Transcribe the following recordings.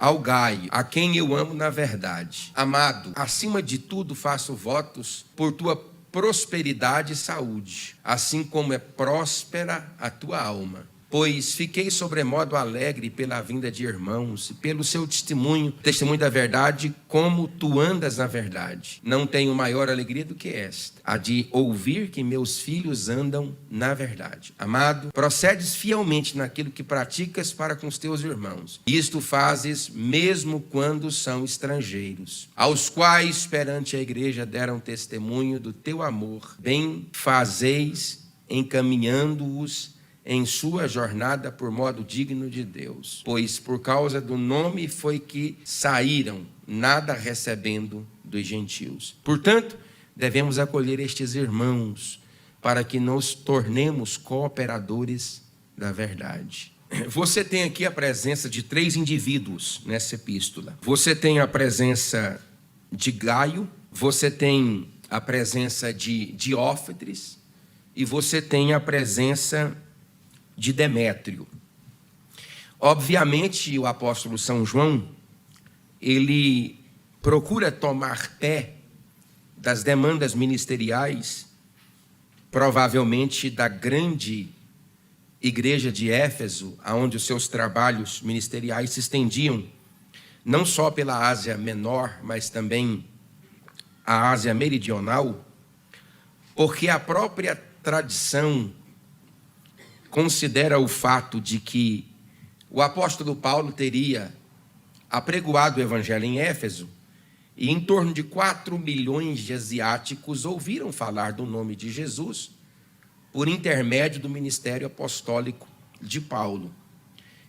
ao Gaio, a quem eu amo na verdade. Amado, acima de tudo faço votos por tua prosperidade e saúde, assim como é próspera a tua alma. Pois fiquei sobremodo alegre pela vinda de irmãos e pelo seu testemunho da verdade, como tu andas na verdade. Não tenho maior alegria do que esta, a de ouvir que meus filhos andam na verdade. Amado, procedes fielmente naquilo que praticas para com os teus irmãos. Isto fazes mesmo quando são estrangeiros, aos quais perante a igreja deram testemunho do teu amor. Bem fazeis encaminhando-os em sua jornada por modo digno de Deus, pois por causa do nome foi que saíram, nada recebendo dos gentios. Portanto, devemos acolher estes irmãos para que nos tornemos cooperadores da verdade. Você tem aqui a presença de 3 indivíduos nessa epístola. Você tem a presença de Gaio, você tem a presença de Diófetres e você tem a presença de Demétrio. Obviamente, o apóstolo São João, ele procura tomar pé das demandas ministeriais, provavelmente da grande igreja de Éfeso, onde os seus trabalhos ministeriais se estendiam, não só pela Ásia Menor, mas também a Ásia Meridional, porque a própria tradição considera o fato de que o apóstolo Paulo teria apregoado o evangelho em Éfeso e em torno de 4 milhões de asiáticos ouviram falar do nome de Jesus por intermédio do ministério apostólico de Paulo.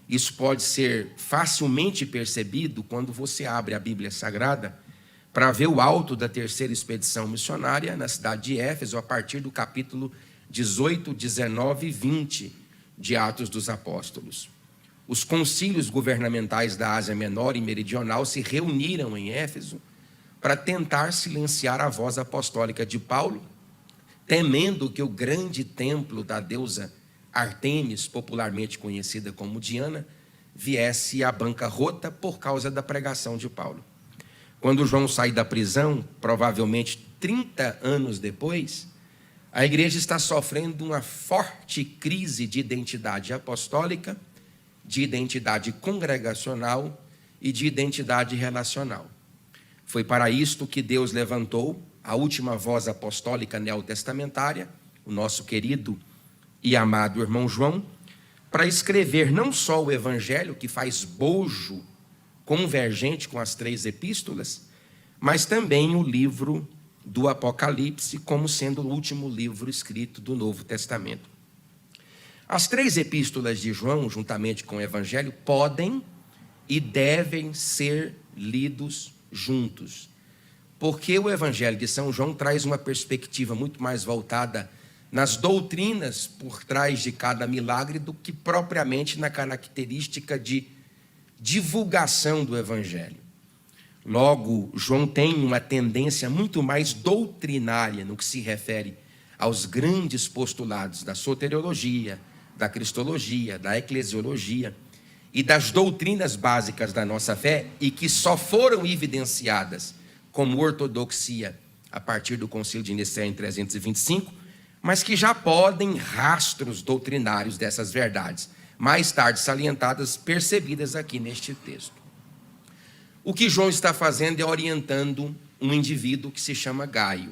Isso pode ser facilmente percebido quando você abre a Bíblia Sagrada para ver o auto da terceira expedição missionária na cidade de Éfeso, a partir do capítulo 18, 19 e 20 de Atos dos Apóstolos. Os concílios governamentais da Ásia Menor e Meridional se reuniram em Éfeso para tentar silenciar a voz apostólica de Paulo, temendo que o grande templo da deusa Ártemis, popularmente conhecida como Diana, viesse à bancarrota por causa da pregação de Paulo. Quando João sai da prisão, provavelmente 30 anos depois, a igreja está sofrendo uma forte crise de identidade apostólica, de identidade congregacional e de identidade relacional. Foi para isto que Deus levantou a última voz apostólica neotestamentária, o nosso querido e amado irmão João, para escrever não só o evangelho, que faz bojo convergente com as 3 epístolas, mas também o livro do Apocalipse, como sendo o último livro escrito do Novo Testamento. As 3 epístolas de João, juntamente com o Evangelho, podem e devem ser lidos juntos, porque o Evangelho de São João traz uma perspectiva muito mais voltada nas doutrinas por trás de cada milagre do que propriamente na característica de divulgação do Evangelho. Logo, João tem uma tendência muito mais doutrinária no que se refere aos grandes postulados da soteriologia, da cristologia, da eclesiologia e das doutrinas básicas da nossa fé, e que só foram evidenciadas como ortodoxia a partir do Concílio de Nicéia em 325, mas que já podem rastros doutrinários dessas verdades, mais tarde salientadas, percebidas aqui neste texto. O que João está fazendo é orientando um indivíduo que se chama Gaio.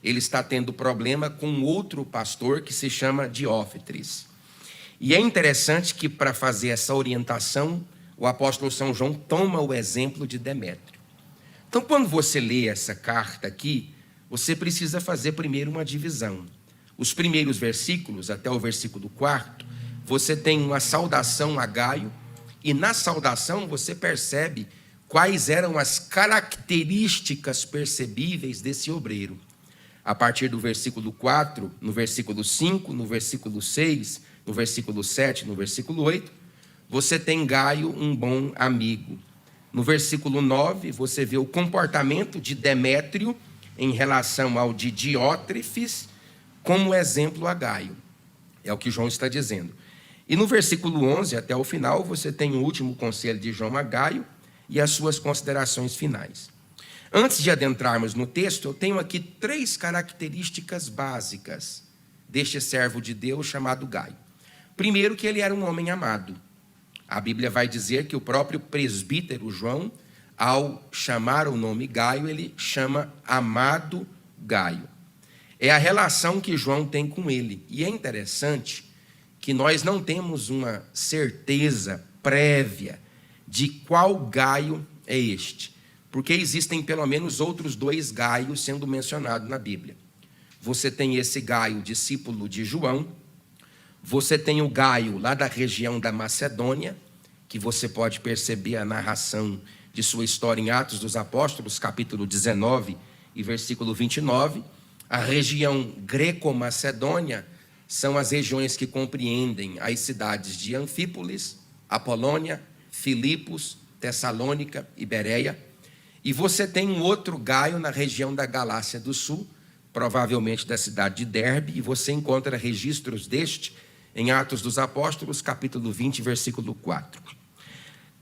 Ele está tendo problema com outro pastor que se chama Diófetres. E é interessante que, para fazer essa orientação, o apóstolo São João toma o exemplo de Demétrio. Então, quando você lê essa carta aqui, você precisa fazer primeiro uma divisão. Os primeiros versículos, até o versículo 4, você tem uma saudação a Gaio, e na saudação você percebe quais eram as características percebíveis desse obreiro. A partir do versículo 4, no versículo 5, no versículo 6, no versículo 7, no versículo 8, você tem Gaio, um bom amigo. No versículo 9, você vê o comportamento de Demétrio em relação ao de Diótrefes, como exemplo a Gaio. É o que João está dizendo. E no versículo 11, até o final, você tem o último conselho de João a Gaio e as suas considerações finais. Antes de adentrarmos no texto, eu tenho aqui 3 características básicas deste servo de Deus chamado Gaio. Primeiro, que ele era um homem amado. A Bíblia vai dizer que o próprio presbítero João, ao chamar o nome Gaio, ele chama amado Gaio. É a relação que João tem com ele. E é interessante que nós não temos uma certeza prévia de qual Gaio é este, porque existem pelo menos outros 2 Gaios sendo mencionados na Bíblia. Você tem esse Gaio, discípulo de João, você tem o Gaio lá da região da Macedônia, que você pode perceber a narração de sua história em Atos dos Apóstolos, capítulo 19 e versículo 29. A região greco-macedônia são as regiões que compreendem as cidades de Anfípolis, Apolônia, Filipos, Tessalônica e Bereia. E você tem um outro Gaio na região da Galácia do Sul, provavelmente da cidade de Derbe, e você encontra registros deste em Atos dos Apóstolos, capítulo 20, versículo 4.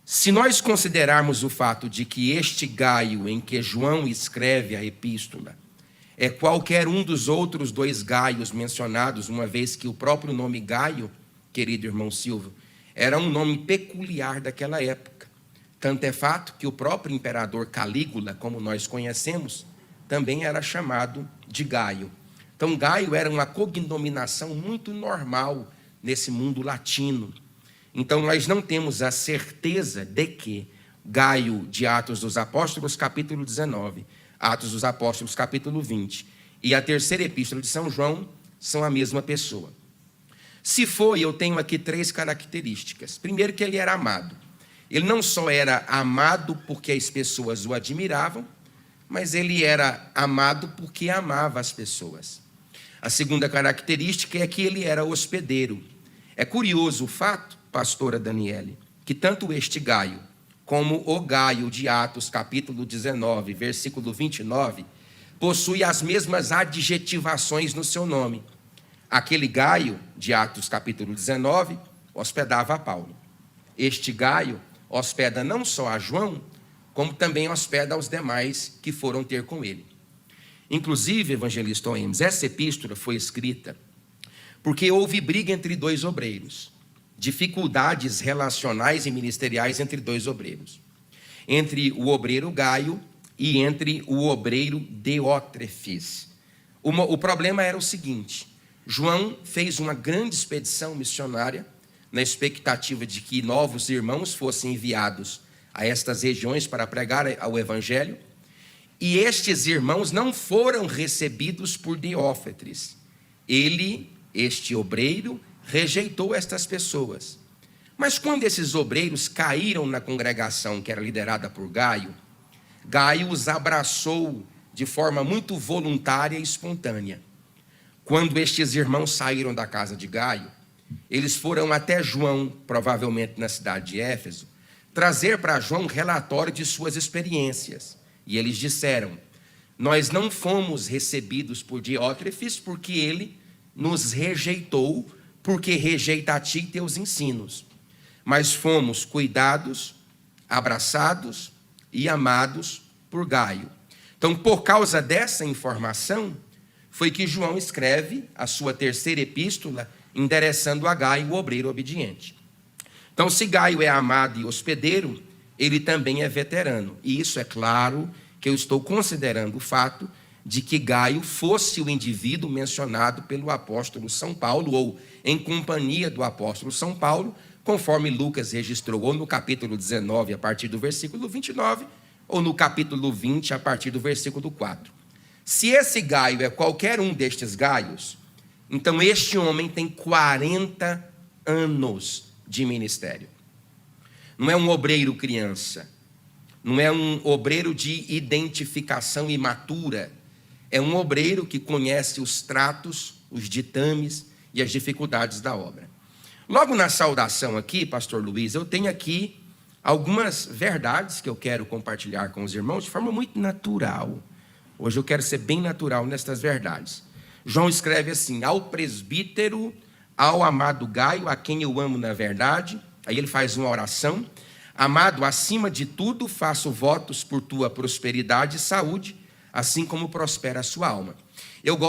Se nós considerarmos o fato de que este Gaio em que João escreve a epístola é qualquer um dos outros 2 Gaios mencionados, uma vez que o próprio nome Gaio, querido irmão Silvio, era um nome peculiar daquela época. Tanto é fato que o próprio imperador Calígula, como nós conhecemos, também era chamado de Gaio. Então, Gaio era uma cognominação muito normal nesse mundo latino. Então, nós não temos a certeza de que Gaio de Atos dos Apóstolos, capítulo 19, Atos dos Apóstolos, capítulo 20, e a terceira epístola de São João são a mesma pessoa. Se for, eu tenho aqui 3 características. Primeiro, que ele era amado. Ele não só era amado porque as pessoas o admiravam, mas ele era amado porque amava as pessoas. A segunda característica é que ele era hospedeiro. É curioso o fato, pastora Daniele, que tanto este Gaio como o Gaio de Atos, capítulo 19, versículo 29, possui as mesmas adjetivações no seu nome. Aquele Gaio de Atos, capítulo 19, hospedava a Paulo. Este Gaio hospeda não só a João, como também hospeda aos demais que foram ter com ele. Inclusive, evangelista Oemes, essa epístola foi escrita porque houve briga entre 2 obreiros, dificuldades relacionais e ministeriais entre 2 obreiros, entre o obreiro Gaio e entre o obreiro Diótrefes. O problema era o seguinte: João fez uma grande expedição missionária na expectativa de que novos irmãos fossem enviados a estas regiões para pregar o evangelho, e estes irmãos não foram recebidos por Diótrefes. Este obreiro, rejeitou estas pessoas. Mas quando esses obreiros caíram na congregação que era liderada por Gaio, Gaio os abraçou de forma muito voluntária e espontânea. Quando estes irmãos saíram da casa de Gaio, eles foram até João, provavelmente na cidade de Éfeso, trazer para João um relatório de suas experiências. E eles disseram: nós não fomos recebidos por Diótrefes porque ele nos rejeitou, porque rejeita a ti teus ensinos. Mas fomos cuidados, abraçados e amados por Gaio. Então, por causa dessa informação, foi que João escreve a sua terceira epístola, endereçando a Gaio, o obreiro obediente. Então, se Gaio é amado e hospedeiro, ele também é veterano. E isso é claro que eu estou considerando o fato de que Gaio fosse o indivíduo mencionado pelo apóstolo São Paulo, ou em companhia do apóstolo São Paulo, conforme Lucas registrou, ou no capítulo 19, a partir do versículo 29, ou no capítulo 20, a partir do versículo 4. Se esse Gaio é qualquer um destes Gaios, então este homem tem 40 anos de ministério. Não é um obreiro criança, não é um obreiro de identificação imatura, é um obreiro que conhece os tratos, os ditames e as dificuldades da obra. Logo na saudação aqui, pastor Luiz, eu tenho aqui algumas verdades que eu quero compartilhar com os irmãos de forma muito natural. Hoje eu quero ser bem natural nestas verdades. João escreve assim: ao presbítero, ao amado Gaio, a quem eu amo na verdade. Aí ele faz uma oração. Amado, acima de tudo, faço votos por tua prosperidade e saúde, assim como prospera a sua alma. Eu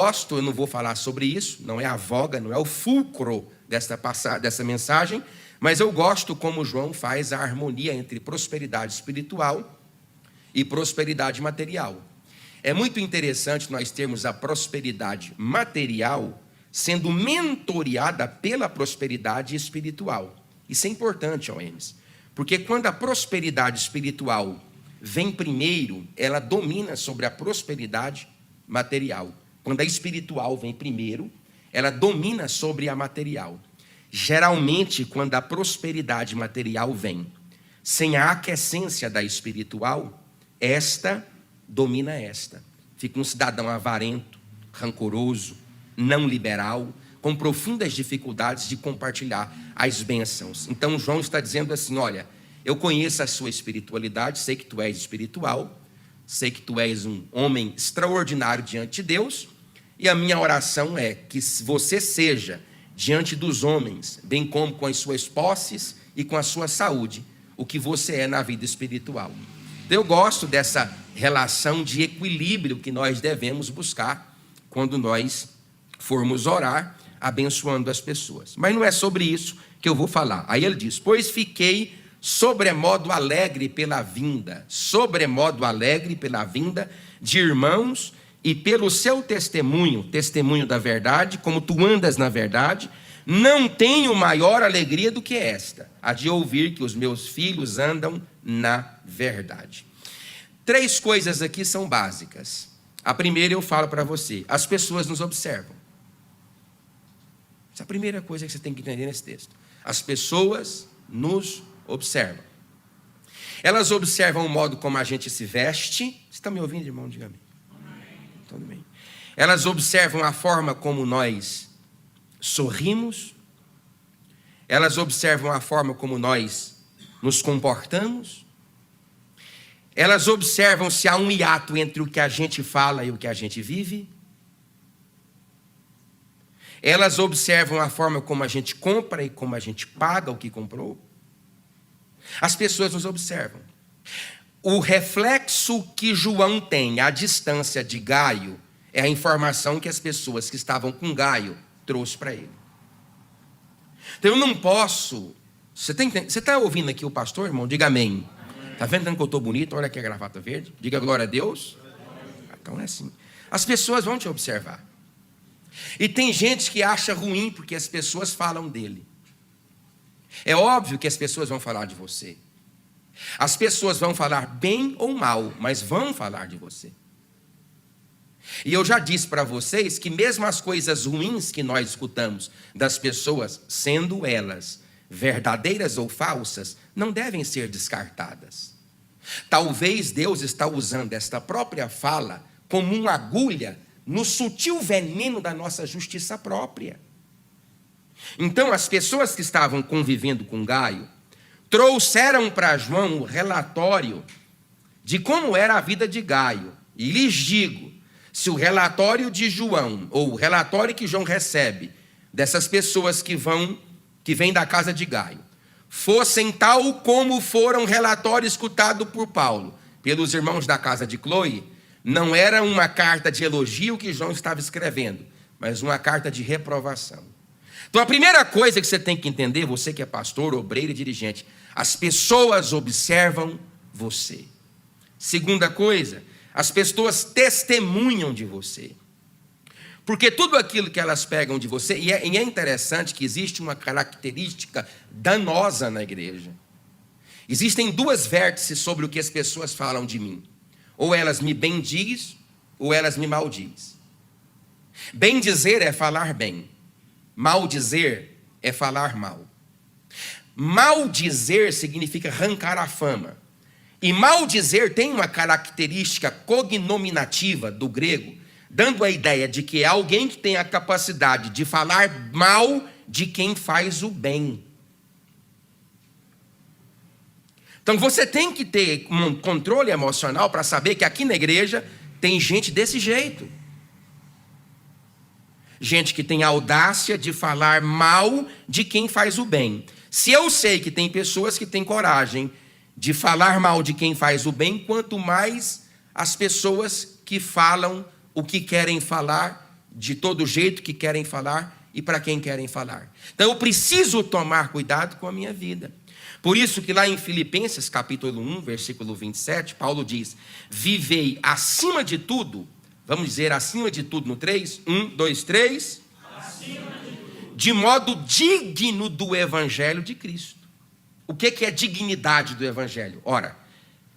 não vou falar sobre isso, não é a voga, não é o fulcro dessa mensagem, mas eu gosto como João faz a harmonia entre prosperidade espiritual e prosperidade material. É muito interessante nós termos a prosperidade material sendo mentoreada pela prosperidade espiritual. Isso é importante, OMs, porque quando a prosperidade espiritual vem primeiro, ela domina sobre a prosperidade material. Quando a espiritual vem primeiro, ela domina sobre a material. Geralmente, quando a prosperidade material vem sem a aquiescência da espiritual, esta domina esta. Fica um cidadão avarento, rancoroso, não liberal, com profundas dificuldades de compartilhar as bênçãos. Então João está dizendo assim: olha, eu conheço a sua espiritualidade, sei que tu és espiritual, sei que tu és um homem extraordinário diante de Deus, e a minha oração é que você seja, diante dos homens, bem como com as suas posses e com a sua saúde, o que você é na vida espiritual. Eu gosto dessa relação de equilíbrio que nós devemos buscar quando nós formos orar, abençoando as pessoas. Mas não é sobre isso que eu vou falar. Aí ele diz: pois fiquei sobremodo alegre pela vinda de irmãos e pelo seu testemunho da verdade, como tu andas na verdade, não tenho maior alegria do que esta, a de ouvir que os meus filhos andam na verdade. 3 coisas aqui são básicas. A primeira eu falo para você: as pessoas nos observam. Essa é a primeira coisa que você tem que entender nesse texto. As pessoas nos observam. Elas observam o modo como a gente se veste. Você está me ouvindo, irmão? Diga amém. Tudo bem. Elas observam a forma como nós sorrimos. Elas observam a forma como nós nos comportamos. Elas observam se há um hiato entre o que a gente fala e o que a gente vive. Elas observam a forma como a gente compra e como a gente paga o que comprou. As pessoas nos observam. O reflexo que João tem à distância de Gaio é a informação que as pessoas que estavam com Gaio trouxe para ele. Então eu não posso... Você está ouvindo aqui o pastor, irmão? Diga amém. Está vendo que eu estou bonito? Olha aqui a gravata verde. Diga glória a Deus. Então é assim. As pessoas vão te observar. E tem gente que acha ruim porque as pessoas falam dele. É óbvio que as pessoas vão falar de você. As pessoas vão falar bem ou mal, mas vão falar de você. E eu já disse para vocês que mesmo as coisas ruins que nós escutamos das pessoas, sendo elas verdadeiras ou falsas, não devem ser descartadas. Talvez Deus está usando esta própria fala como uma agulha no sutil veneno da nossa justiça própria. Então, as pessoas que estavam convivendo com Gaio trouxeram para João o relatório de como era a vida de Gaio. E lhes digo, se o relatório de João, ou o relatório que João recebe dessas pessoas que vêm da casa de Gaio, fossem tal como foram relatório escutado por Paulo, pelos irmãos da casa de Cloe, não era uma carta de elogio que João estava escrevendo, mas uma carta de reprovação. Então a primeira coisa que você tem que entender, você que é pastor, obreiro e dirigente, as pessoas observam você. Segunda coisa, as pessoas testemunham de você. Porque tudo aquilo que elas pegam de você, e é interessante que existe uma característica danosa na igreja. Existem 2 vértices sobre o que as pessoas falam de mim. Ou elas me bendizem, ou elas me maldizem. Bem dizer é falar bem. Mal dizer é falar mal. Mal dizer significa arrancar a fama. E mal dizer tem uma característica cognominativa do grego, dando a ideia de que é alguém que tem a capacidade de falar mal de quem faz o bem. Então você tem que ter um controle emocional para saber que aqui na igreja tem gente desse jeito. Gente que tem audácia de falar mal de quem faz o bem. Se eu sei que tem pessoas que têm coragem de falar mal de quem faz o bem, quanto mais as pessoas que falam o que querem falar, de todo jeito que querem falar e para quem querem falar. Então eu preciso tomar cuidado com a minha vida. Por isso que lá em Filipenses capítulo 1, versículo 27, Paulo diz: vivei acima de tudo, vamos dizer acima de tudo no 3, 1, 2, 3, de modo digno do evangelho de Cristo. O que é dignidade do evangelho? Ora,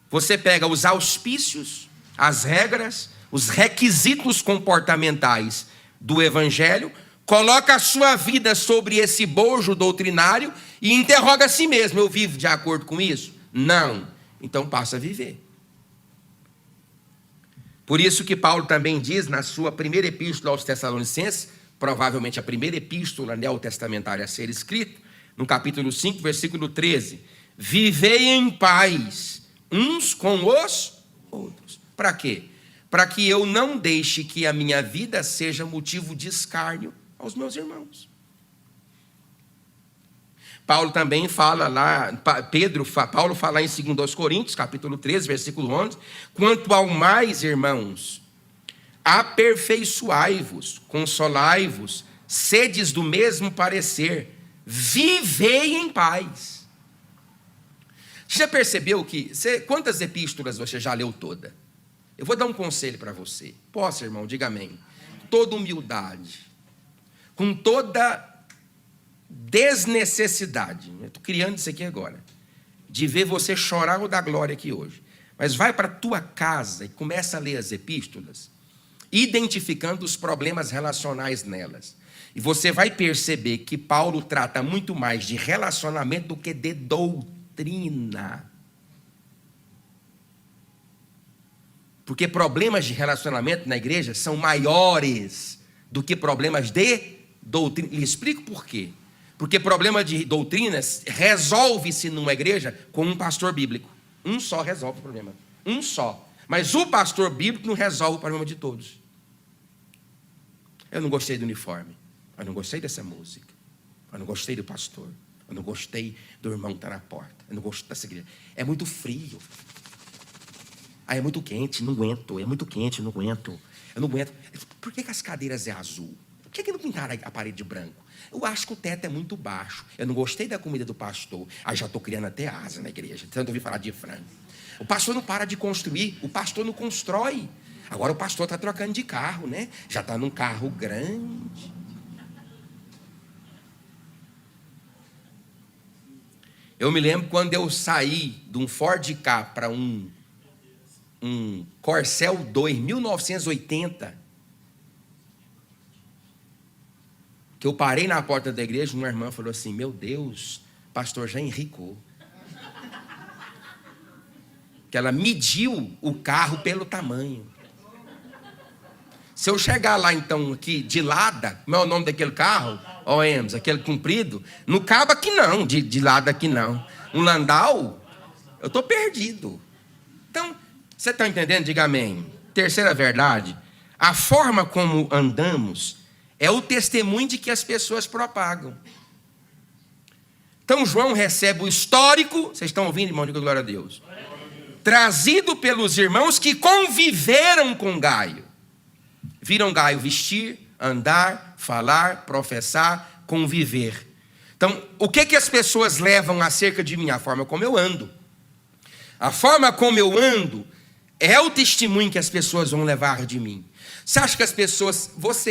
você pega os auspícios, as regras, os requisitos comportamentais do evangelho, coloca a sua vida sobre esse bojo doutrinário e interroga a si mesmo: eu vivo de acordo com isso? Não. Então passa a viver. Por isso que Paulo também diz na sua primeira epístola aos Tessalonicenses, provavelmente a primeira epístola neotestamentária a ser escrita, no capítulo 5, versículo 13: vivei em paz uns com os outros. Para quê? Para que eu não deixe que a minha vida seja motivo de escárnio aos meus irmãos. Paulo também fala lá, Paulo fala em 2 Coríntios, capítulo 13, versículo 11, quanto ao mais, irmãos, aperfeiçoai-vos, consolai-vos, sedes do mesmo parecer, vivei em paz. Você já percebeu quantas epístolas você já leu toda? Eu vou dar um conselho para você. Posso, irmão? Diga amém. Toda humildade, com toda desnecessidade, eu estou criando isso aqui agora, de ver você chorar ou dar glória aqui hoje, mas vai para a tua casa e começa a ler as epístolas, identificando os problemas relacionais nelas, e você vai perceber que Paulo trata muito mais de relacionamento do que de doutrina, porque problemas de relacionamento na igreja são maiores do que problemas de doutrina. E explico por quê. Porque problema de doutrinas resolve-se numa igreja com um pastor bíblico. Um só resolve o problema. Um só. Mas o pastor bíblico não resolve o problema de todos. Eu não gostei do uniforme. Eu não gostei dessa música. Eu não gostei do pastor. Eu não gostei do irmão que está na porta. Eu não gosto dessa igreja. É muito frio. É muito quente, não aguento. É muito quente, não aguento. Eu não aguento. Por que as cadeiras é azul? Por que não pintaram a parede de branco? Eu acho que o teto é muito baixo. Eu não gostei da comida do pastor. Aí já estou criando até asa na igreja. Tanto ouvi falar de frango. O pastor não para de construir. O pastor não constrói. Agora o pastor está trocando de carro, né? Já está num carro grande. Eu me lembro quando eu saí de um Ford Ka para um Corcel 2, 1980, que eu parei na porta da igreja, uma irmã falou assim: meu Deus, pastor já enricou. Que ela mediu o carro pelo tamanho. Se eu chegar lá então aqui de Lada, como é o nome daquele carro? OEMS, aquele comprido, não cabe aqui não, de Lada aqui não. Um Landau, eu estou perdido. Então, você está entendendo? Diga amém. Terceira verdade: a forma como andamos é o testemunho de que as pessoas propagam. Então João recebe o histórico, vocês estão ouvindo, irmão? Diga glória a Deus. Trazido pelos irmãos que conviveram com Gaio. Viram Gaio vestir, andar, falar, professar, conviver. Então, o que as pessoas levam acerca de mim? A forma como eu ando. A forma como eu ando é o testemunho que as pessoas vão levar de mim. Você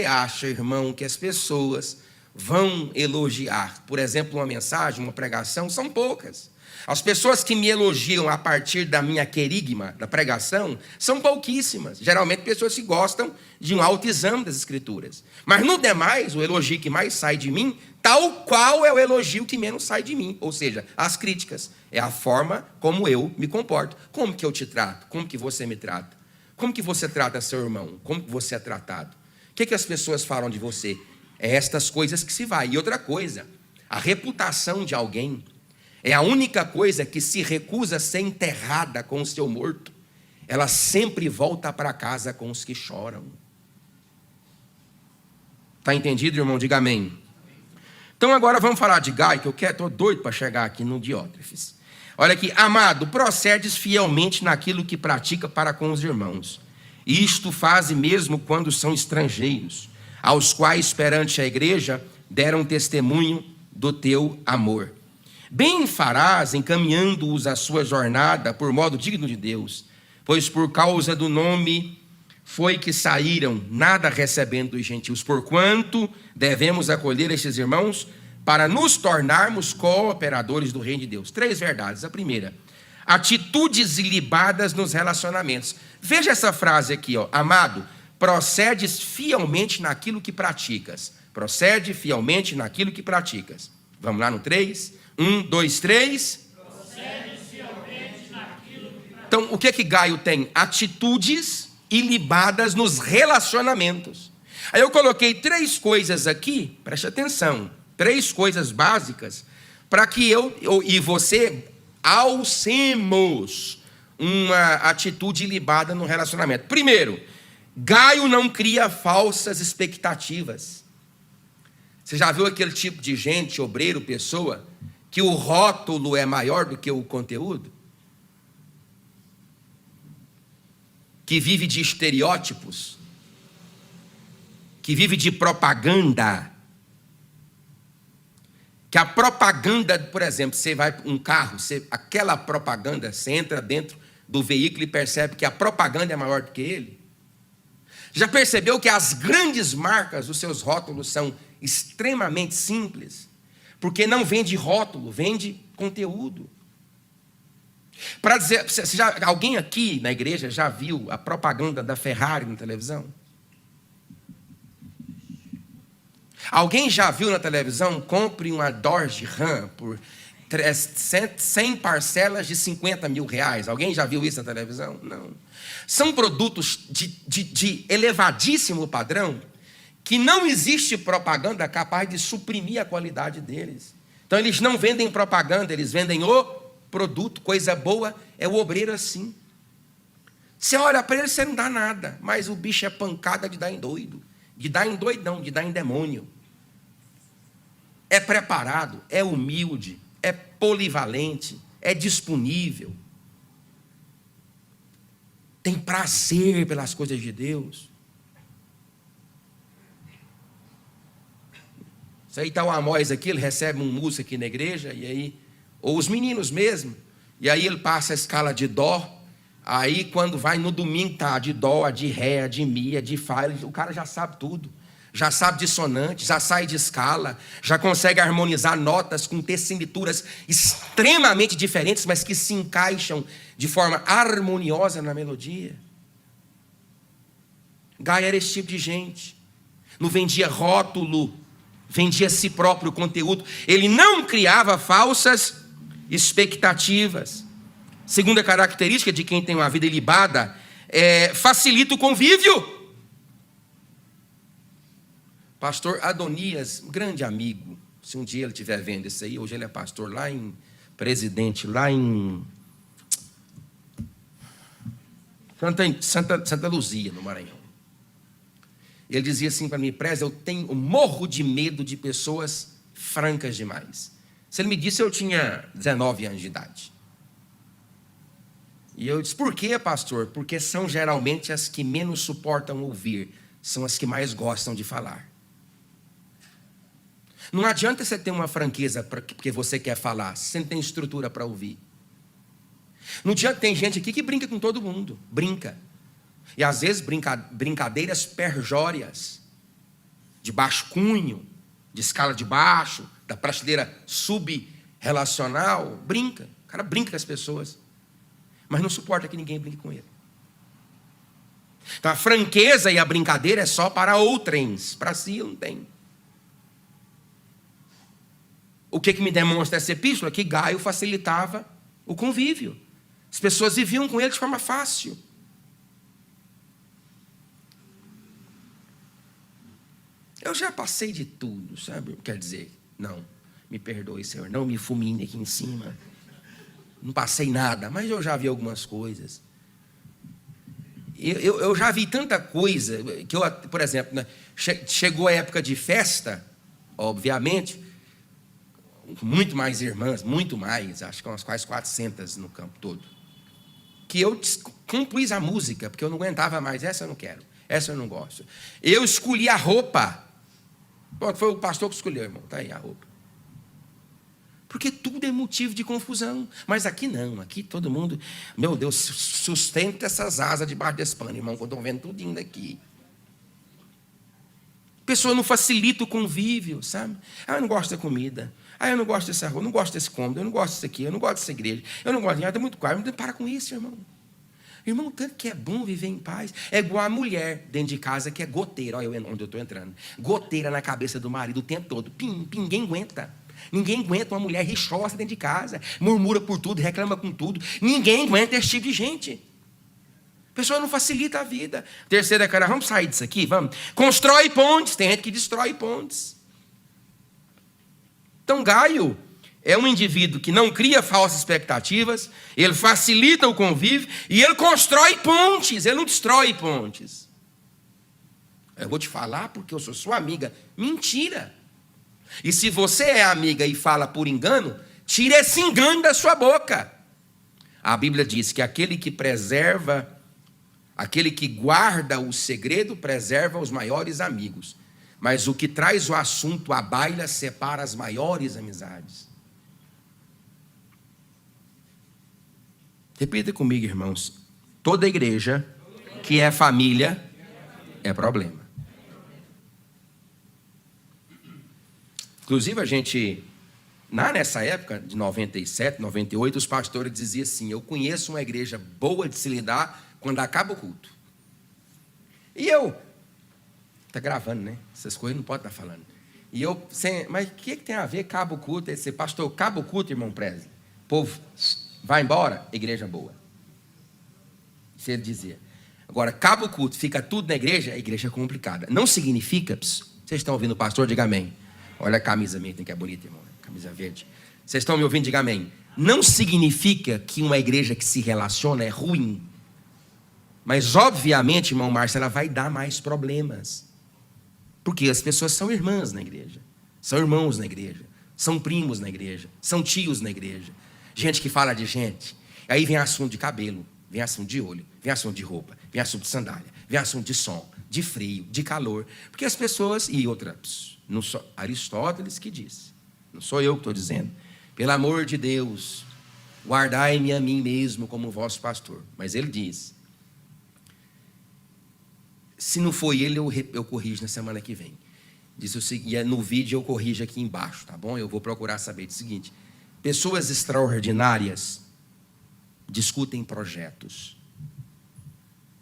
acha, irmão, que as pessoas vão elogiar, por exemplo, uma mensagem, uma pregação? São poucas. As pessoas que me elogiam a partir da minha querigma, da pregação, são pouquíssimas. Geralmente pessoas que gostam de um autoexame das Escrituras. Mas no demais, o elogio que mais sai de mim, tal qual é o elogio que menos sai de mim. Ou seja, as críticas. É a forma como eu me comporto. Como que eu te trato? Como que você me trata? Como que você trata seu irmão? Como que você é tratado? O que as pessoas falam de você? É estas coisas que se vai. E outra coisa, a reputação de alguém é a única coisa que se recusa a ser enterrada com o seu morto. Ela sempre volta para casa com os que choram. Está entendido, irmão? Diga amém. Então agora vamos falar de Gaio, que eu estou doido para chegar aqui no Diótrefes. Olha aqui, amado, procedes fielmente naquilo que pratica para com os irmãos. Isto faze mesmo quando são estrangeiros, aos quais perante a igreja deram testemunho do teu amor. Bem farás encaminhando-os a sua jornada por modo digno de Deus, pois por causa do nome foi que saíram, nada recebendo dos gentios, porquanto devemos acolher estes irmãos para nos tornarmos cooperadores do reino de Deus. 3 verdades. A primeira, atitudes ilibadas nos relacionamentos. Veja essa frase aqui, ó. Amado, procedes fielmente naquilo que praticas. Procede fielmente naquilo que praticas. Vamos lá no 3. 1, 2, 3. Procede fielmente naquilo que praticas. Então, o que Gaio tem? Atitudes ilibadas nos relacionamentos. Aí eu coloquei 3 coisas aqui, preste atenção, 3 coisas básicas, para que eu e você alcemos uma atitude ilibada no relacionamento. Primeiro, Gaio não cria falsas expectativas. Você já viu aquele tipo de gente, obreiro, pessoa, que o rótulo é maior do que o conteúdo? Que vive de estereótipos, que vive de propaganda, que a propaganda, por exemplo, você vai para um carro, aquela propaganda, você entra dentro do veículo e percebe que a propaganda é maior do que ele. Já percebeu que as grandes marcas, os seus rótulos são extremamente simples? Porque não vende rótulo, vende conteúdo. Para dizer, alguém aqui na igreja já viu a propaganda da Ferrari na televisão? Alguém já viu na televisão, compre uma Dodge Ram por 100 parcelas de 50 mil reais? Alguém já viu isso na televisão? Não. São produtos de elevadíssimo padrão, que não existe propaganda capaz de suprimir a qualidade deles. Então eles não vendem propaganda, eles vendem o produto. Coisa boa é o obreiro assim. Você olha para ele, você não dá nada, mas o bicho é pancada de dar em doido. De dar em doidão, de dar em demônio. É preparado, é humilde, é polivalente, é disponível. Tem prazer pelas coisas de Deus. Isso aí está o Amós aqui, ele recebe um músico aqui na igreja, e aí, ou os meninos mesmo, e aí ele passa a escala de dó, aí quando vai no domingo tá de dó, a de ré, a de mi, a de fá, o cara já sabe tudo, já sabe dissonante, já sai de escala, já consegue harmonizar notas com tessimituras extremamente diferentes, mas que se encaixam de forma harmoniosa na melodia. Gaio era esse tipo de gente, não vendia rótulo, vendia a si próprio conteúdo, ele não criava falsas expectativas. Segunda característica de quem tem uma vida ilibada facilita o convívio. Pastor Adonias, grande amigo, se um dia ele estiver vendo isso aí, hoje ele é pastor lá em Presidente, lá em Santa Luzia, no Maranhão. Ele dizia assim para mim: Preza, eu morro de medo de pessoas francas demais. Se ele me disse, eu tinha 19 anos de idade. E eu disse: por quê, pastor? Porque são geralmente as que menos suportam ouvir, são as que mais gostam de falar. Não adianta você ter uma franqueza porque você quer falar, se você não tem estrutura para ouvir. No dia tem gente aqui que brinca com todo mundo, brinca. E às vezes brincadeiras perjórias, de baixo cunho, de escala de baixo, da prateleira sub-relacional, brinca. O cara brinca com as pessoas, mas não suporta que ninguém brinque com ele. Então a franqueza e a brincadeira é só para outrens, para si não tem. O que me demonstra essa epístola? Que Gaio facilitava o convívio. As pessoas viviam com ele de forma fácil. Eu já passei de tudo, sabe? Quer dizer, não, me perdoe, Senhor, não me fulmine aqui em cima. Não passei nada, mas eu já vi algumas coisas. Eu já vi tanta coisa, que eu, por exemplo, né, chegou a época de festa, obviamente, muito mais irmãs, muito mais, acho que umas quase 400 no campo todo, que eu compus a música, porque eu não aguentava mais, essa eu não quero, essa eu não gosto. Eu escolhi a roupa. Bom, foi o pastor que escolheu, irmão, está aí a roupa. Porque tudo é motivo de confusão. Mas aqui não, aqui todo mundo, meu Deus, sustenta essas asas debaixo desse pano, irmão, que eu estou vendo tudinho daqui. A pessoa não facilita o convívio, sabe? Ah, eu não gosto da comida. Ah, eu não gosto dessa rua, eu não gosto desse cômodo, eu não gosto disso aqui, eu não gosto dessa igreja, eu não gosto de nada, é muito caro. Para com isso, irmão. Irmão, tanto que é bom viver em paz. É igual a mulher dentro de casa que é goteira. Olha onde eu estou entrando. Goteira na cabeça do marido o tempo todo. Ninguém aguenta. Ninguém aguenta uma mulher rixosa dentro de casa. Murmura por tudo, reclama com tudo. Ninguém aguenta esse tipo de gente. A pessoa não facilita a vida. Terceira, cara, vamos sair disso aqui? Vamos. Constrói pontes. Tem gente que destrói pontes. Então, Gaio é um indivíduo que não cria falsas expectativas, ele facilita o convívio e ele constrói pontes, ele não destrói pontes. Eu vou te falar porque eu sou sua amiga. Mentira! E se você é amiga e fala por engano, tire esse engano da sua boca. A Bíblia diz que aquele que preserva, aquele que guarda o segredo, preserva os maiores amigos. Mas o que traz o assunto à baila separa as maiores amizades. Repita comigo, irmãos. Toda igreja que é família é problema. Inclusive, a gente, nessa época de 97, 98, os pastores diziam assim: eu conheço uma igreja boa de se lidar quando acaba o culto. E eu, está gravando, né? Essas coisas não pode estar falando. E eu, mas o que tem a ver acaba o culto? Esse pastor, acaba o culto, irmão Presley. Povo, vai embora, igreja boa. Isso ele dizia. Agora, acaba o culto, fica tudo na igreja, a igreja é complicada. Não significa, vocês estão ouvindo o pastor? Diga amém. Olha a camisa minha, que é bonita, irmão. Camisa verde. Vocês estão me ouvindo? Diga amém. Não significa que uma igreja que se relaciona é ruim. Mas, obviamente, irmão Márcio, ela vai dar mais problemas. Porque as pessoas são irmãs na igreja. São irmãos na igreja. São primos na igreja. São tios na igreja. Gente que fala de gente. Aí vem assunto de cabelo. Vem assunto de olho. Vem assunto de roupa. Vem assunto de sandália. Vem assunto de som. De frio. De calor. Porque as pessoas... E outra... Não sou Aristóteles que disse. Não sou eu que estou dizendo. Pelo amor de Deus, guardai-me a mim mesmo como vosso pastor. Mas ele diz. Se não foi ele, eu corrijo na semana que vem. Diz o seguinte, e no vídeo eu corrijo aqui embaixo, tá bom? Eu vou procurar saber do seguinte. Pessoas extraordinárias discutem projetos.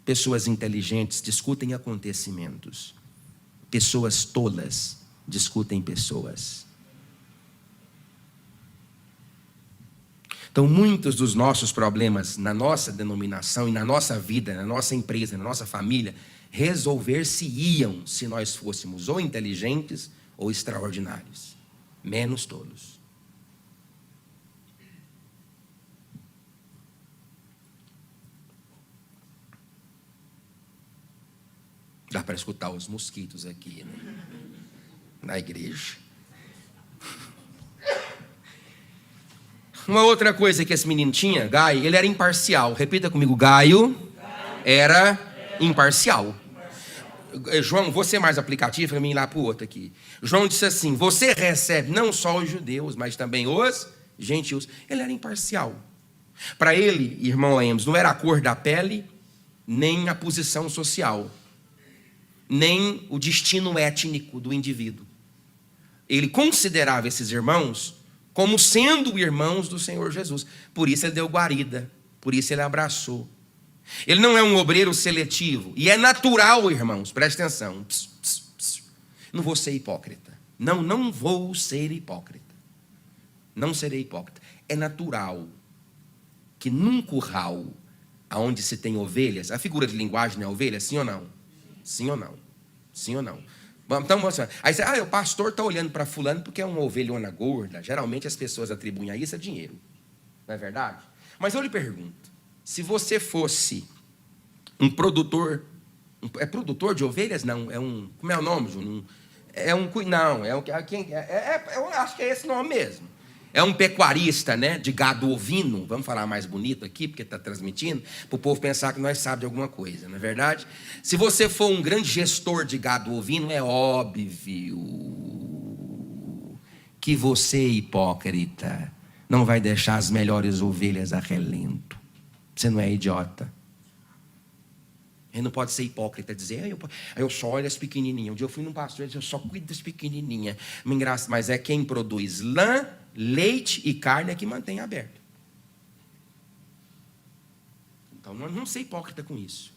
Pessoas inteligentes discutem acontecimentos. Pessoas tolas discutem pessoas. Então, muitos dos nossos problemas na nossa denominação e na nossa vida, na nossa empresa, na nossa família, resolver-se-iam se nós fôssemos ou inteligentes ou extraordinários, menos tolos. Dá para escutar os mosquitos aqui, né? Na igreja. Uma outra coisa que esse menino tinha, Gaio, ele era imparcial. Repita comigo, Gaio era imparcial. João, vou ser mais aplicativo para mim ir lá para o outro aqui. João disse assim: você recebe não só os judeus, mas também os gentios. Ele era imparcial. Para ele, irmão Emes, não era a cor da pele, nem a posição social, nem o destino étnico do indivíduo. Ele considerava esses irmãos como sendo irmãos do Senhor Jesus. Por isso ele deu guarida, por isso ele abraçou. Ele não é um obreiro seletivo. E é natural, irmãos, preste atenção. Não vou ser hipócrita. Não vou ser hipócrita. Não serei hipócrita. É natural que num curral onde se tem ovelhas, a figura de linguagem não é ovelha, sim ou não? Sim ou não? Sim ou não? Então, aí você, o pastor está olhando para fulano porque é uma ovelhona gorda. Geralmente as pessoas atribuem a isso a dinheiro. Não é verdade? Mas eu lhe pergunto, se você fosse um produtor. É produtor de ovelhas? Não, é um... Como é o nome, Júnior? Não, eu acho que é esse nome mesmo. É um pecuarista, né, de gado ovino. Vamos falar mais bonito aqui, porque está transmitindo, para o povo pensar que nós sabemos de alguma coisa, não é verdade? Se você for um grande gestor de gado ovino, é óbvio que você, hipócrita, não vai deixar as melhores ovelhas a relento. Você não é idiota. Ele não pode ser hipócrita, dizer, eu só olho as pequenininhas. Um dia eu fui num pastor e disse, eu só cuido das pequenininhas. Mas é quem produz lã, leite e carne é que mantém aberto. Então não ser hipócrita com isso.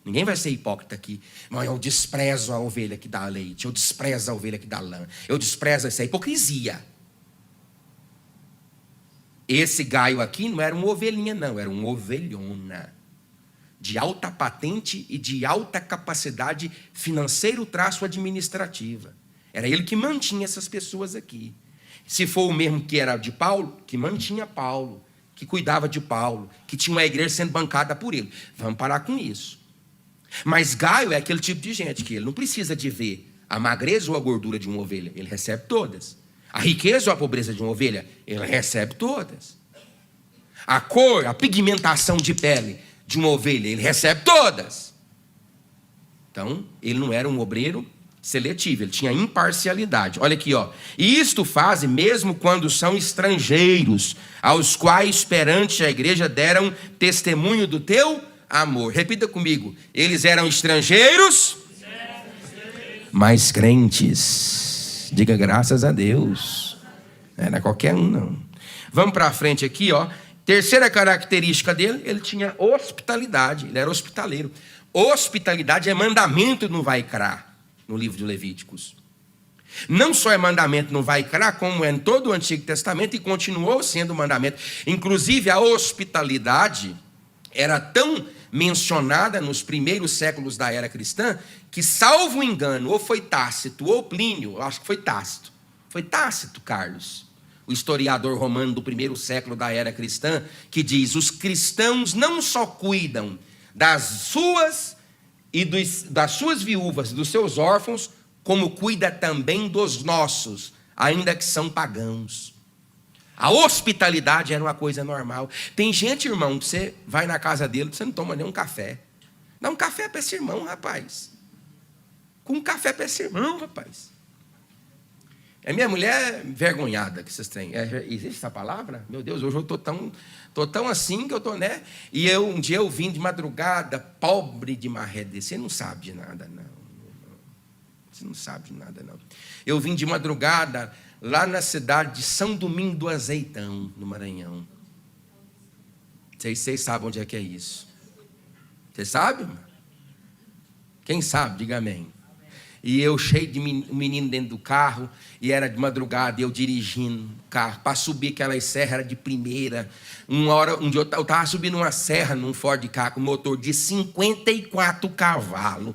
Ninguém vai ser hipócrita aqui. Mas eu desprezo a ovelha que dá leite, eu desprezo a ovelha que dá lã, eu desprezo essa hipocrisia. Esse Gaio aqui não era uma ovelhinha, não, era uma ovelhona. De alta patente e de alta capacidade financeiro-administrativa. Era ele que mantinha essas pessoas aqui. Se for o mesmo que era de Paulo, que mantinha Paulo, que cuidava de Paulo, que tinha uma igreja sendo bancada por ele. Vamos parar com isso. Mas Gaio é aquele tipo de gente que ele não precisa de ver a magreza ou a gordura de uma ovelha, ele recebe todas. A riqueza ou a pobreza de uma ovelha, ele recebe todas. A cor, a pigmentação de pele de uma ovelha, ele recebe todas. Então, ele não era um obreiro seletivo, ele tinha imparcialidade. Olha aqui, ó. E isto fazem mesmo quando são estrangeiros, aos quais perante a igreja deram testemunho do teu amor. Repita comigo. Eles eram estrangeiros, mas crentes. Diga graças a Deus. Não era qualquer um, não. Vamos para frente aqui, ó. Terceira característica dele, ele tinha hospitalidade, ele era hospitaleiro. Hospitalidade é mandamento no Vaikra, no livro de Levíticos. Não só é mandamento no Vaikra, como é em todo o Antigo Testamento e continuou sendo mandamento. Inclusive, a hospitalidade era tão mencionada nos primeiros séculos da era cristã, que, salvo engano, ou foi Tácito ou Plínio, acho que foi Tácito. Foi Tácito, Carlos, o historiador romano do primeiro século da era cristã, que diz: os cristãos não só cuidam das suas viúvas, dos seus órfãos, como cuida também dos nossos, ainda que são pagãos. A hospitalidade era uma coisa normal. Tem gente, irmão, que você vai na casa dele, você não toma nem um café. Dá um café para esse irmão, rapaz. Com um café para esse irmão, rapaz. É minha mulher envergonhada que vocês têm. Existe essa palavra? Meu Deus, hoje eu estou tão assim que eu estou, né? E um dia eu vim de madrugada, pobre de marrede. Você não sabe de nada, não. Você não sabe de nada, não. Eu vim de madrugada lá na cidade de São Domingo do Azeitão, no Maranhão. Vocês sabem onde é que é isso? Vocês sabem? Quem sabe, diga amém. E eu cheio de um menino dentro do carro, e era de madrugada, e eu dirigindo o carro, para subir aquelas serras, era de primeira. Um dia eu estava subindo uma serra num Ford Ka com motor de 54 cavalos,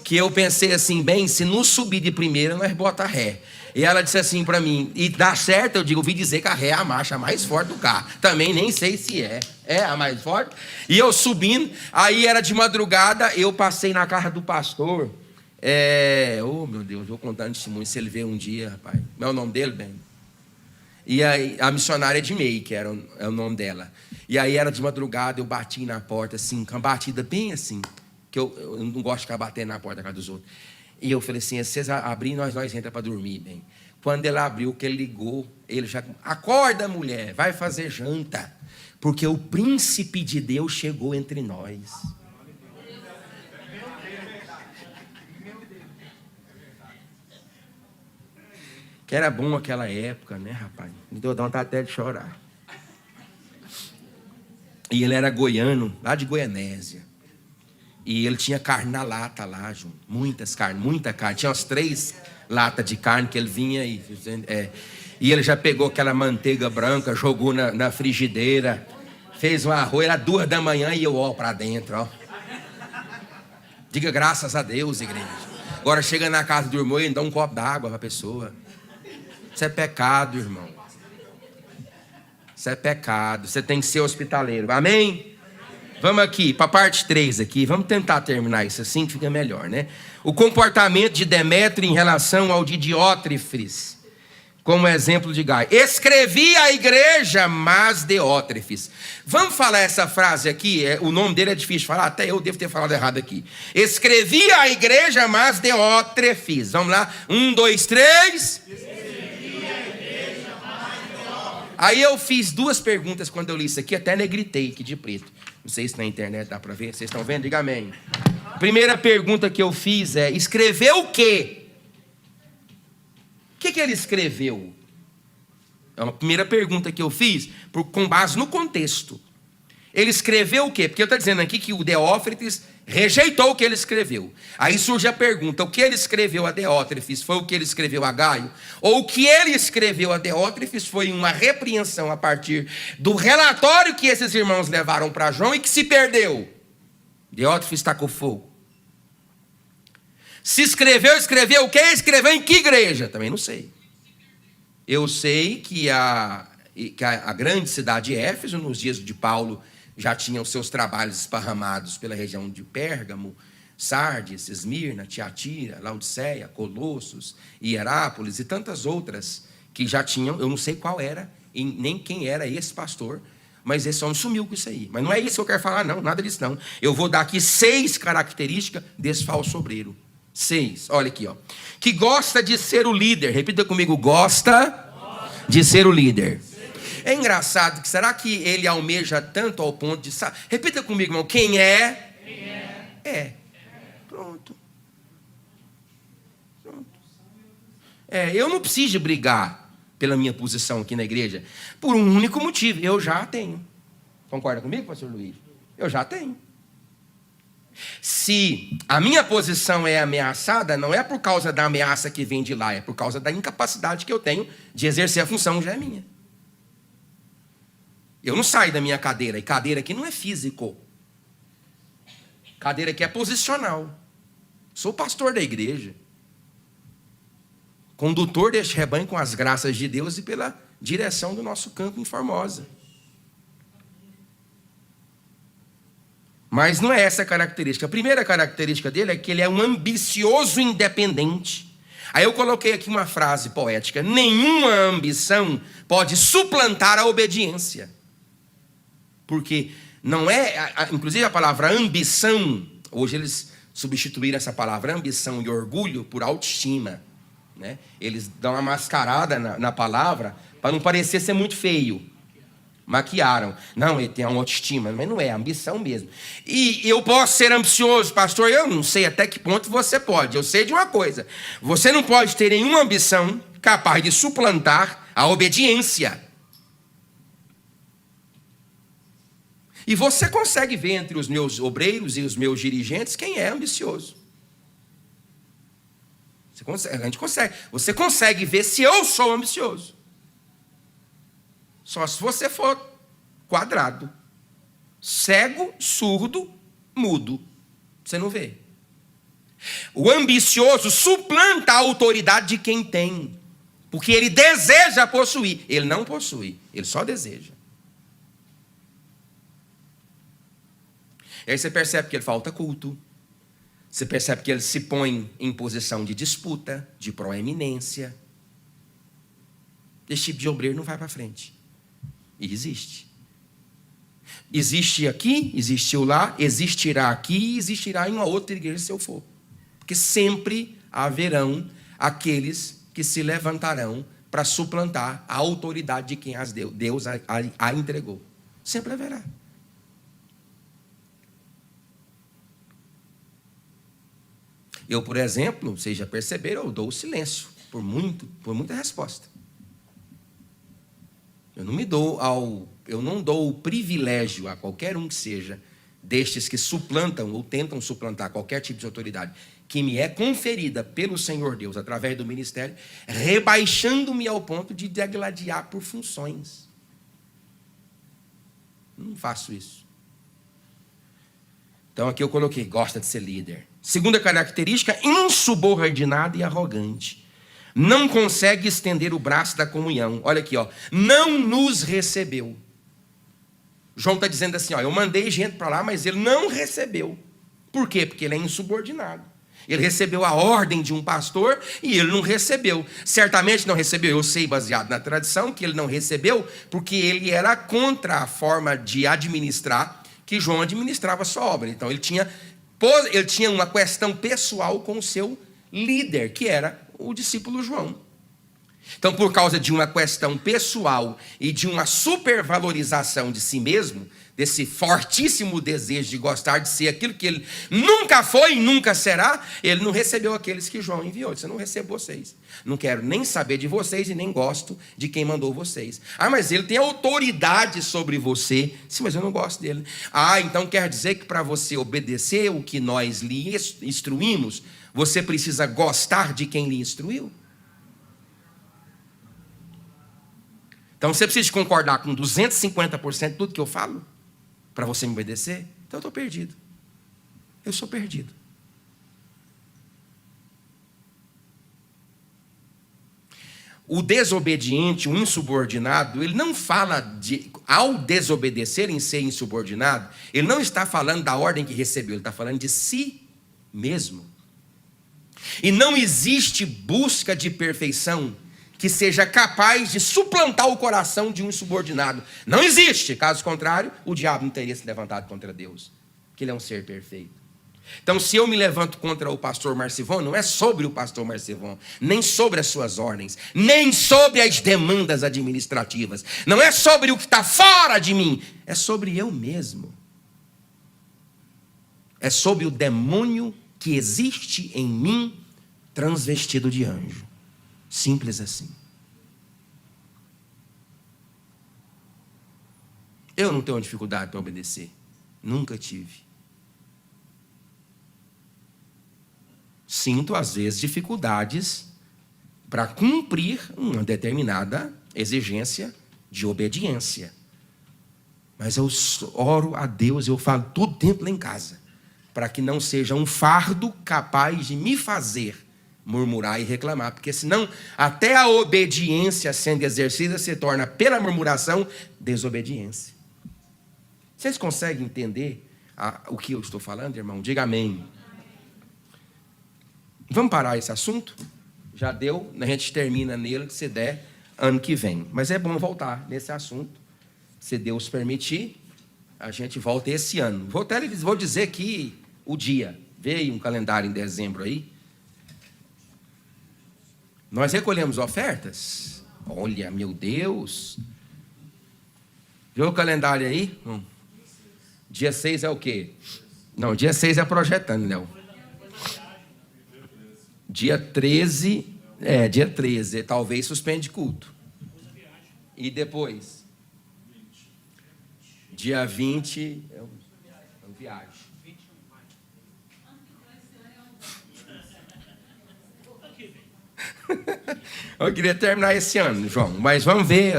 que eu pensei assim, bem, se não subir de primeira, nós bota ré. E ela disse assim para mim, e dá certo, eu digo, ouvi dizer que a ré é a marcha mais forte do carro. Também nem sei se é a mais forte. E eu subindo, aí era de madrugada, eu passei na casa do pastor. Oh meu Deus, vou contar um testemunho, se ele ver um dia, rapaz. Não é o nome dele, bem? E aí, a missionária de Mei, que é o nome dela. E aí era de madrugada, eu bati na porta, assim, com uma batida bem assim, que eu não gosto de ficar batendo na porta da casa dos outros. E eu falei assim, se vocês abrirem, nós entramos para dormir, bem. Quando ele abriu, que ele ligou, ele já... Acorda, mulher, vai fazer janta, porque o príncipe de Deus chegou entre nós. Que era bom aquela época, né, rapaz? Me deu vontade até de chorar. E ele era goiano, lá de Goianésia. E ele tinha carne na lata lá, junto. Muita carne. Tinha umas 3 latas de carne que ele vinha e ele já pegou aquela manteiga branca, jogou na frigideira, fez um arroz, era 2 da manhã e eu para dentro, ó. Diga graças a Deus, igreja. Agora chega na casa do irmão e dá um copo d'água para a pessoa. Isso é pecado, irmão. Isso é pecado. Você tem que ser hospitaleiro. Amém? Vamos aqui, para a parte 3 aqui. Vamos tentar terminar isso assim, que fica melhor, né? O comportamento de Demétrio em relação ao de Diótrefes, como exemplo de Gaio. Escrevi a igreja, mas Diótrefes. Vamos falar essa frase aqui? O nome dele é difícil de falar, até eu devo ter falado errado aqui. Escrevi a igreja, mas Diótrefes. Vamos lá? 1, 2, 3. Aí eu fiz 2 perguntas quando eu li isso aqui, até negritei aqui de preto. Não sei se na internet dá para ver. Vocês estão vendo? Diga amém. Primeira pergunta que eu fiz é: escreveu o quê? O que ele escreveu? É uma primeira pergunta que eu fiz, com base no contexto. Ele escreveu o quê? Porque eu estou dizendo aqui que o Diótrefes rejeitou o que ele escreveu. Aí surge a pergunta: o que ele escreveu a Diótrefes foi o que ele escreveu a Gaio? Ou o que ele escreveu a Diótrefes foi uma repreensão a partir do relatório que esses irmãos levaram para João e que se perdeu? Diótrefes tacou fogo. Se escreveu o quê? Escreveu em que igreja? Também não sei. Eu sei que a grande cidade de Éfeso, nos dias de Paulo, já tinham seus trabalhos esparramados pela região de Pérgamo, Sardes, Esmirna, Tiatira, Laodiceia, Colossos, Hierápolis e tantas outras que já tinham. Eu não sei qual era, e nem quem era esse pastor, mas esse homem sumiu com isso aí. Mas não é isso que eu quero falar, não, nada disso não. Eu vou dar aqui 6 características desse falso obreiro. 6, olha aqui, ó. Que gosta de ser o líder. Repita comigo: gosta de ser o líder. É engraçado, que será que ele almeja tanto ao ponto de... Repita comigo, irmão: quem é? É. Pronto. Eu não preciso brigar pela minha posição aqui na igreja por um único motivo: eu já tenho. Concorda comigo, pastor Luiz? Eu já tenho. Se a minha posição é ameaçada, não é por causa da ameaça que vem de lá, é por causa da incapacidade que eu tenho de exercer a função, já é minha. Eu não saio da minha cadeira, e cadeira aqui não é físico. Cadeira aqui é posicional. Sou pastor da igreja, condutor deste rebanho com as graças de Deus e pela direção do nosso campo em Formosa. Mas não é essa a característica. A primeira característica dele é que ele é um ambicioso independente. Aí eu coloquei aqui uma frase poética: nenhuma ambição pode suplantar a obediência. Porque não é... Inclusive a palavra ambição, hoje eles substituíram essa palavra ambição e orgulho por autoestima, né? Eles dão uma mascarada na palavra para não parecer ser muito feio. Maquiaram. Não, ele tem uma autoestima, mas não é, ambição mesmo. E eu posso ser ambicioso, pastor? Eu não sei até que ponto você pode. Eu sei de uma coisa: você não pode ter nenhuma ambição capaz de suplantar a obediência. E você consegue ver entre os meus obreiros e os meus dirigentes quem é ambicioso. A gente consegue. Você consegue ver se eu sou ambicioso. Só se você for quadrado, cego, surdo, mudo. Você não vê. O ambicioso suplanta a autoridade de quem tem, porque ele deseja possuir. Ele não possui, ele só deseja. E aí você percebe que ele falta culto. Você percebe que ele se põe em posição de disputa, de proeminência. Esse tipo de obreiro não vai para frente. E existe. Existe aqui, existiu lá, existirá aqui e existirá em uma outra igreja se eu for. Porque sempre haverão aqueles que se levantarão para suplantar a autoridade de quem Deus a entregou. Sempre haverá. Eu, por exemplo, vocês já perceberam, eu dou o silêncio por muita resposta. Eu não dou o privilégio a qualquer um que seja destes que suplantam ou tentam suplantar qualquer tipo de autoridade que me é conferida pelo Senhor Deus através do ministério, rebaixando-me ao ponto de degladiar por funções. Não faço isso. Então aqui eu coloquei: gosta de ser líder. Segunda característica: insubordinado e arrogante. Não consegue estender o braço da comunhão. Olha aqui, ó. Não nos recebeu. João está dizendo assim, ó, eu mandei gente para lá, mas ele não recebeu. Por quê? Porque ele é insubordinado. Ele recebeu a ordem de um pastor e ele não recebeu. Certamente não recebeu, eu sei, baseado na tradição, que ele não recebeu porque ele era contra a forma de administrar que João administrava a sua obra. Então ele tinha uma questão pessoal com o seu líder, que era o discípulo João. Então, por causa de uma questão pessoal e de uma supervalorização de si mesmo, desse fortíssimo desejo de gostar de ser aquilo que ele nunca foi e nunca será, ele não recebeu aqueles que João enviou. Ele disse, eu não recebo vocês. Não quero nem saber de vocês e nem gosto de quem mandou vocês. Ah, mas ele tem autoridade sobre você. Sim, mas eu não gosto dele. Ah, então quer dizer que para você obedecer o que nós lhe instruímos, você precisa gostar de quem lhe instruiu? Então você precisa concordar com 250% de tudo que eu falo para você me obedecer? Então eu estou perdido. Eu sou perdido. O desobediente, o insubordinado, ele não fala ao desobedecer em ser insubordinado, ele não está falando da ordem que recebeu, ele está falando de si mesmo. E não existe busca de perfeição que seja capaz de suplantar o coração de um insubordinado. Não existe. Caso contrário, o diabo não teria se levantado contra Deus, que ele é um ser perfeito. Então, se eu me levanto contra o pastor Marcivon, não é sobre o pastor Marcivon, nem sobre as suas ordens, nem sobre as demandas administrativas, não é sobre o que está fora de mim, é sobre eu mesmo. É sobre o demônio que existe em mim, transvestido de anjo. Simples assim. Eu não tenho dificuldade para obedecer. Nunca tive. Sinto, às vezes, dificuldades para cumprir uma determinada exigência de obediência. Mas eu oro a Deus, eu falo todo tempo lá em casa, para que não seja um fardo capaz de me fazer murmurar e reclamar, porque senão até a obediência sendo exercida se torna pela murmuração desobediência. Vocês conseguem entender o que eu estou falando, irmão? Diga amém. Vamos parar esse assunto? Já deu, a gente termina nele, se der, ano que vem. Mas é bom voltar nesse assunto. Se Deus permitir, a gente volta esse ano. Vou dizer aqui o dia. Veio um calendário em dezembro aí. Nós recolhemos ofertas. Olha, meu Deus. Viu o calendário aí? Dia 6 é o quê? Não, dia 6 é projetando, Léo. Dia 13, dia 13, talvez suspende culto. E depois? Dia 20, é viagem. Eu queria terminar esse ano, João, mas vamos ver.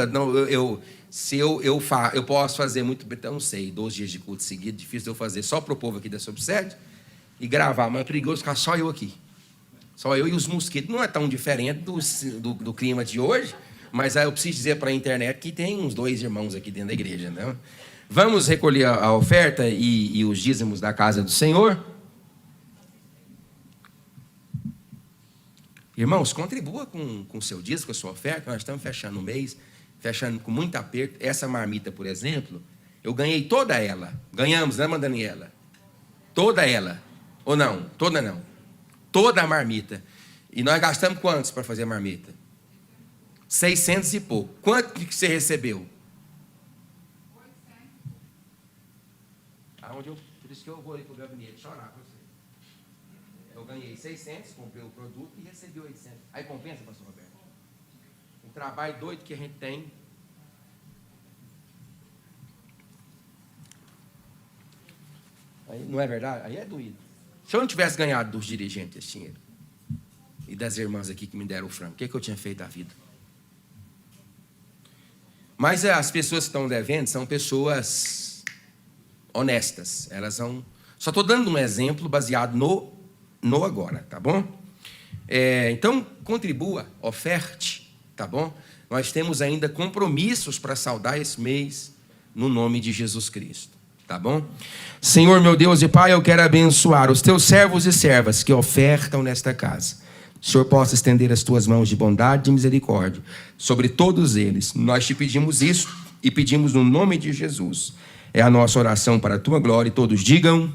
Eu posso fazer muito, então não sei, 12 dias de culto seguido, difícil eu fazer só para o povo aqui da Subsede e gravar, mas é perigoso ficar só eu aqui. Só eu e os mosquitos. Não é tão diferente do clima de hoje, mas eu preciso dizer para a internet que tem uns 2 irmãos aqui dentro da igreja, né? Vamos recolher a oferta e os dízimos da casa do Senhor. Irmãos, contribua com o seu dízimo, com a sua oferta. Nós estamos fechando o mês, fechando com muito aperto. Essa marmita, por exemplo, eu ganhei toda ela. Ganhamos, né, Daniela? Toda ela. Ou não? Toda não. Toda a marmita. E nós gastamos quantos para fazer a marmita? 600 e pouco. Quanto que você recebeu? 800. Por isso que eu vou ir para o gabinete chorar com você. Eu ganhei 600, comprei o produto e recebi 800. Aí compensa, pastor Roberto? O trabalho doido que a gente tem. Aí, não é verdade? Aí é doído. Se eu não tivesse ganhado dos dirigentes esse dinheiro e das irmãs aqui que me deram o frango, o que eu tinha feito da vida? Mas as pessoas que estão devendo são pessoas honestas. Elas são... Só estou dando um exemplo baseado no agora, tá bom? Então, contribua, oferte, tá bom? Nós temos ainda compromissos para saldar esse mês. no nome de Jesus Cristo. Tá bom? Senhor, meu Deus e Pai, eu quero abençoar os teus servos e servas que ofertam nesta casa. O Senhor possa estender as tuas mãos de bondade e misericórdia sobre todos eles. Nós te pedimos isso e pedimos no nome de Jesus. É a nossa oração para a tua glória, e todos digam...